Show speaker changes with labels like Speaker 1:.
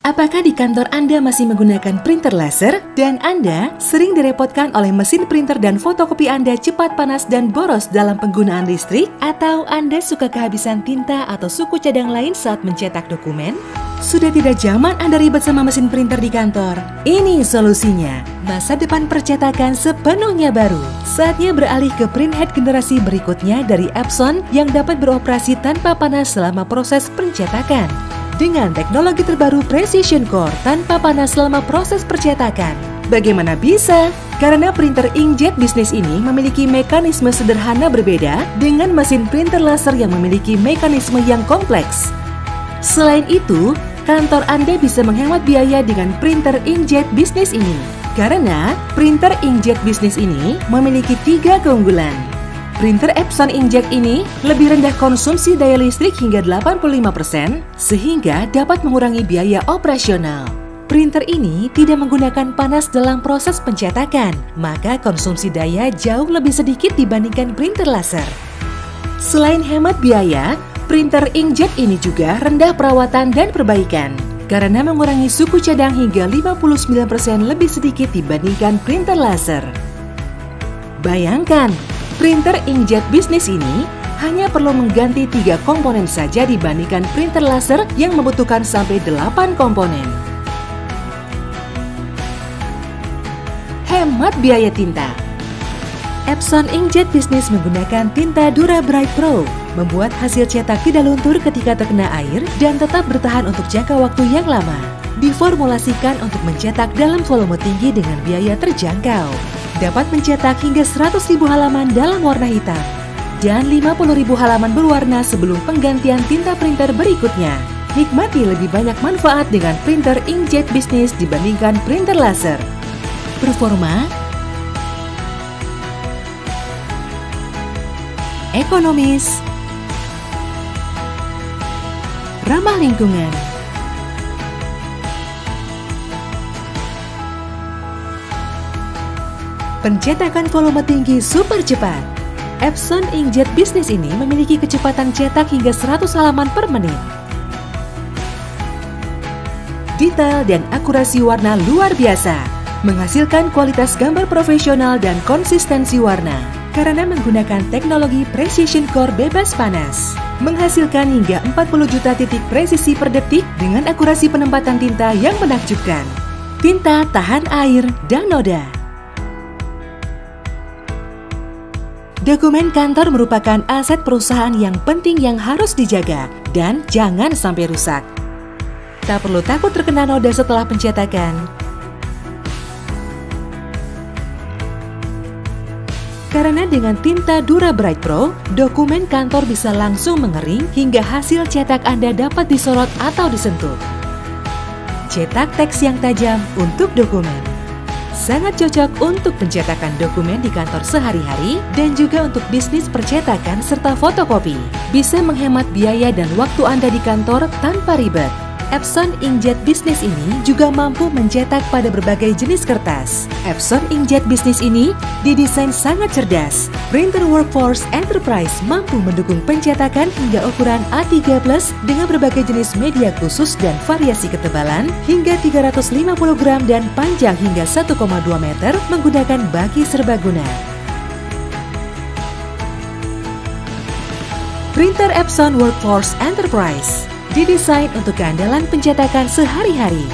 Speaker 1: Apakah di kantor Anda masih menggunakan printer laser? Dan Anda sering direpotkan oleh mesin printer dan fotokopi Anda cepat panas dan boros dalam penggunaan listrik? Atau Anda suka kehabisan tinta atau suku cadang lain saat mencetak dokumen? Sudah tidak zaman Anda ribet sama mesin printer di kantor? Ini solusinya. Masa depan percetakan sepenuhnya baru. Saatnya beralih ke printhead generasi berikutnya dari Epson yang dapat beroperasi tanpa panas selama proses pencetakan. Dengan teknologi terbaru Precision Core tanpa panas selama proses percetakan. Bagaimana bisa? Karena printer inkjet bisnis ini memiliki mekanisme sederhana berbeda dengan mesin printer laser yang memiliki mekanisme yang kompleks. Selain itu, kantor Anda bisa menghemat biaya dengan printer inkjet bisnis ini. Karena printer inkjet bisnis ini memiliki 3 keunggulan. Printer Epson Inkjet ini lebih rendah konsumsi daya listrik hingga 85%, sehingga dapat mengurangi biaya operasional. Printer ini tidak menggunakan panas dalam proses pencetakan, maka konsumsi daya jauh lebih sedikit dibandingkan printer laser. Selain hemat biaya, printer inkjet ini juga rendah perawatan dan perbaikan, karena mengurangi suku cadang hingga 59% lebih sedikit dibandingkan printer laser. Bayangkan, printer inkjet bisnis ini hanya perlu mengganti 3 komponen saja dibandingkan printer laser yang membutuhkan sampai 8 komponen. Hemat biaya tinta. Epson Inkjet Business menggunakan tinta Dura Bright Pro, membuat hasil cetak tidak luntur ketika terkena air dan tetap bertahan untuk jangka waktu yang lama. Diformulasikan untuk mencetak dalam volume tinggi dengan biaya terjangkau. Dapat mencetak hingga 100.000 halaman dalam warna hitam dan 50.000 halaman berwarna sebelum penggantian tinta printer berikutnya. Nikmati lebih banyak manfaat dengan printer inkjet bisnis dibandingkan printer laser. Performa, ekonomis, ramah lingkungan. Pencetakan volume tinggi super cepat. Epson Inkjet bisnis ini memiliki kecepatan cetak hingga 100 halaman per menit. Detail dan akurasi warna luar biasa, menghasilkan kualitas gambar profesional dan konsistensi warna. Karena menggunakan teknologi Precision Core bebas panas, menghasilkan hingga 40 juta titik presisi per detik dengan akurasi penempatan tinta yang menakjubkan. Tinta tahan air dan noda. Dokumen kantor merupakan aset perusahaan yang penting yang harus dijaga dan jangan sampai rusak. Tak perlu takut terkena noda setelah pencetakan. Karena dengan tinta Dura Bright Pro, dokumen kantor bisa langsung mengering hingga hasil cetak Anda dapat disorot atau disentuh. Cetak teks yang tajam untuk dokumen. Sangat cocok untuk pencetakan dokumen di kantor sehari-hari dan juga untuk bisnis percetakan serta fotokopi. Bisa menghemat biaya dan waktu Anda di kantor tanpa ribet. Epson Inkjet bisnis ini juga mampu mencetak pada berbagai jenis kertas. Epson Inkjet bisnis ini didesain sangat cerdas. Printer Workforce Enterprise mampu mendukung pencetakan hingga ukuran A3+ dengan berbagai jenis media khusus dan variasi ketebalan hingga 350 gram dan panjang hingga 1,2 meter menggunakan baki serbaguna. Printer Epson Workforce Enterprise didesain untuk keandalan pencetakan sehari-hari.